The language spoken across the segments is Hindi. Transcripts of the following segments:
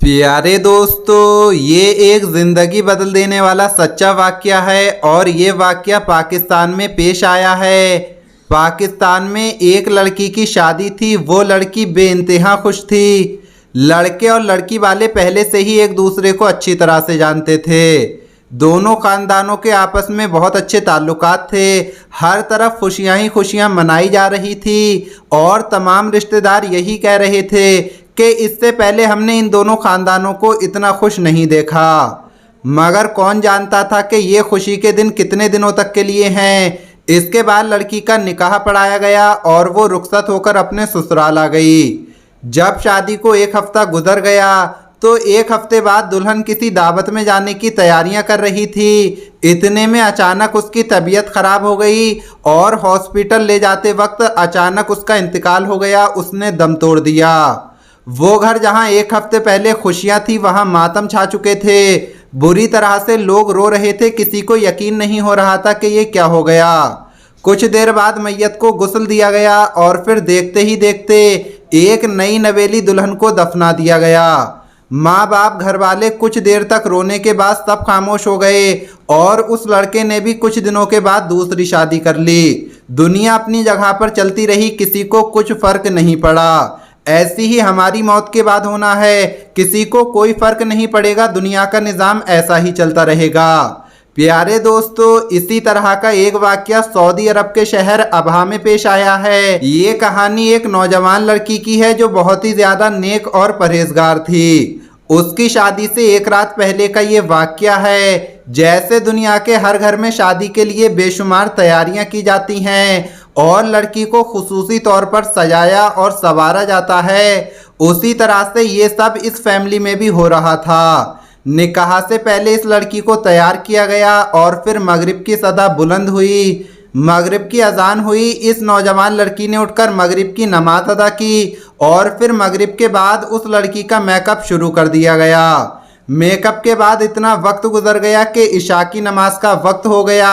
प्यारे दोस्तों, ये एक जिंदगी बदल देने वाला सच्चा वाकया है और ये वाकया पाकिस्तान में पेश आया है। पाकिस्तान में एक लड़की की शादी थी। वो लड़की बेइंतहा खुश थी। लड़के और लड़की वाले पहले से ही एक दूसरे को अच्छी तरह से जानते थे। दोनों खानदानों के आपस में बहुत अच्छे ताल्लुकात थे। हर तरफ खुशियां ही खुशियां मनाई जा रही थी और तमाम रिश्तेदार यही कह रहे थे कि इससे पहले हमने इन दोनों खानदानों को इतना खुश नहीं देखा। मगर कौन जानता था कि ये खुशी के दिन कितने दिनों तक के लिए हैं। इसके बाद लड़की का निकाह पढ़ाया गया और वो रुखसत होकर अपने ससुराल आ गई। जब शादी को एक हफ्ता गुजर गया तो एक हफ्ते बाद दुल्हन किसी दावत में जाने की तैयारियां कर रही थी। इतने में अचानक उसकी तबीयत खराब हो गई और हॉस्पिटल ले जाते वक्त अचानक उसका इंतकाल हो गया। उसने दम तोड़ दिया। वो घर जहां एक हफ्ते पहले खुशियां थी, वहां मातम छा चुके थे। बुरी तरह से लोग रो रहे थे। किसी को यकीन नहीं हो रहा था कि ये क्या हो गया। कुछ देर बाद मैयत को गुस्ल दिया गया और फिर देखते ही देखते एक नई नवेली दुल्हन को दफना दिया गया। माँ बाप घर वाले कुछ देर तक रोने के बाद सब खामोश हो गए और उस लड़के ने भी कुछ दिनों के बाद दूसरी शादी कर ली। दुनिया अपनी जगह पर चलती रही, किसी को कुछ फर्क नहीं पड़ा। ऐसी ही हमारी मौत के बाद होना है, किसी को कोई फर्क नहीं पड़ेगा। दुनिया का निज़ाम ऐसा ही चलता रहेगा। प्यारे दोस्तों, इसी तरह का एक वाकया सऊदी अरब के शहर अबहा में पेश आया है। ये कहानी एक नौजवान लड़की की है जो बहुत ही ज्यादा नेक और परहेजगार थी। उसकी शादी से एक रात पहले का ये वाकया है। जैसे दुनिया के हर घर में शादी के लिए बेशुमार तैयारियां की जाती हैं और लड़की को खुसूसी तौर पर सजाया और संवारा जाता है, उसी तरह से ये सब इस फैमिली में भी हो रहा था। निकाह से पहले इस लड़की को तैयार किया गया और फिर मगरिब की सदा बुलंद हुई। मगरिब की अजान हुई। इस नौजवान लड़की ने उठकर मगरिब की नमाज अदा की और फिर मगरिब के बाद उस लड़की का मेकअप शुरू कर दिया गया। मेकअप के बाद इतना वक्त गुजर गया कि इशा की नमाज का वक्त हो गया।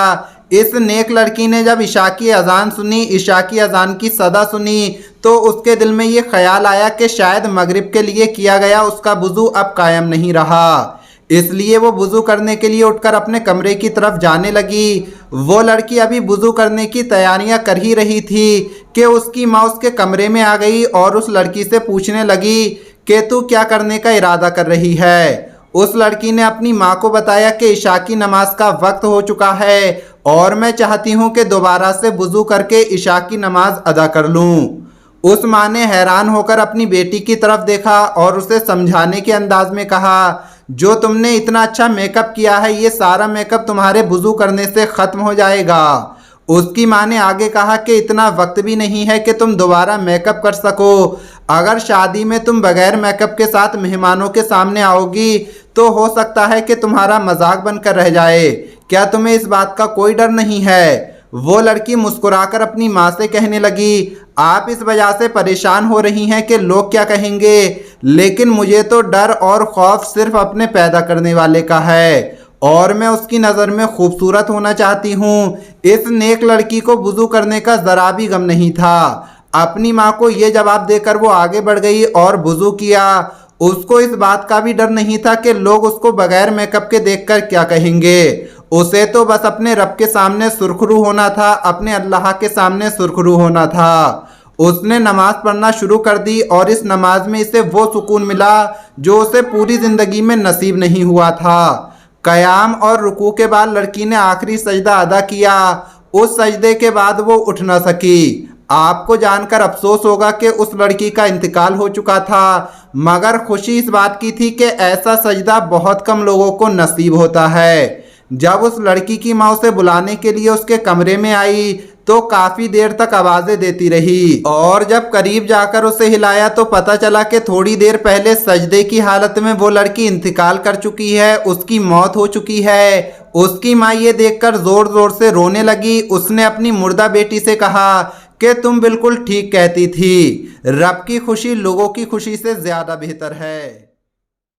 इस नेक लड़की ने जब इशा की अजान सुनी, इशा की अजान की सदा सुनी, तो उसके दिल में ये ख्याल आया कि शायद मगरिब के लिए किया गया उसका वुज़ू अब कायम नहीं रहा। इसलिए वो वुज़ू करने के लिए उठकर अपने कमरे की तरफ जाने लगी। वो लड़की अभी वुज़ू करने की तैयारियां कर ही रही थी कि उसकी माँ उसके कमरे में आ गई और उस लड़की से पूछने लगी कि तू क्या करने का इरादा कर रही है। उस लड़की ने अपनी माँ को बताया कि इशा की नमाज का वक्त हो चुका है और मैं चाहती हूँ कि दोबारा से वुज़ू करके इशा की नमाज अदा कर लूँ। उस माँ ने हैरान होकर अपनी बेटी की तरफ देखा और उसे समझाने के अंदाज में कहा, जो तुमने इतना अच्छा मेकअप किया है, ये सारा मेकअप तुम्हारे वुज़ू करने से ख़त्म हो जाएगा। उसकी माँ ने आगे कहा कि इतना वक्त भी नहीं है कि तुम दोबारा मेकअप कर सको। अगर शादी में तुम बगैर मेकअप के साथ मेहमानों के सामने आओगी तो हो सकता है कि तुम्हारा मजाक बनकर रह जाए। क्या तुम्हें इस बात का कोई डर नहीं है? वो लड़की मुस्कुराकर अपनी माँ से कहने लगी, आप इस वजह से परेशान हो रही हैं कि लोग क्या कहेंगे, लेकिन मुझे तो डर और खौफ सिर्फ अपने पैदा करने वाले का है और मैं उसकी नज़र में खूबसूरत होना चाहती हूँ। इस नेक लड़की को वुज़ू करने का ज़रा भी गम नहीं था। अपनी माँ को ये जवाब देकर वो आगे बढ़ गई और वुज़ू किया। उसको इस बात का भी डर नहीं था कि लोग उसको बगैर मेकअप के देखकर क्या कहेंगे। उसे तो बस अपने रब के सामने सुरखरू होना था, अपने अल्लाह के सामने सुरखरू होना था। उसने नमाज पढ़ना शुरू कर दी और इस नमाज में इसे वो सुकून मिला जो उसे पूरी ज़िंदगी में नसीब नहीं हुआ था। क़याम और रुकू के बाद लड़की ने आखिरी सजदा अदा किया। उस सजदे के बाद वो उठ न सकी। आपको जानकर अफसोस होगा कि उस लड़की का इंतकाल हो चुका था, मगर खुशी इस बात की थी कि ऐसा सजदा बहुत कम लोगों को नसीब होता है। जब उस लड़की की माँ उसे बुलाने के लिए उसके कमरे में आई तो काफ़ी देर तक आवाज़ें देती रही और जब करीब जाकर उसे हिलाया तो पता चला कि थोड़ी देर पहले सजदे की हालत में वो लड़की इंतकाल कर चुकी है, उसकी मौत हो चुकी है। उसकी माँ ये देखकर ज़ोर ज़ोर से रोने लगी। उसने अपनी मुर्दा बेटी से कहा कि तुम बिल्कुल ठीक कहती थी, रब की खुशी लोगों की खुशी से ज़्यादा बेहतर है।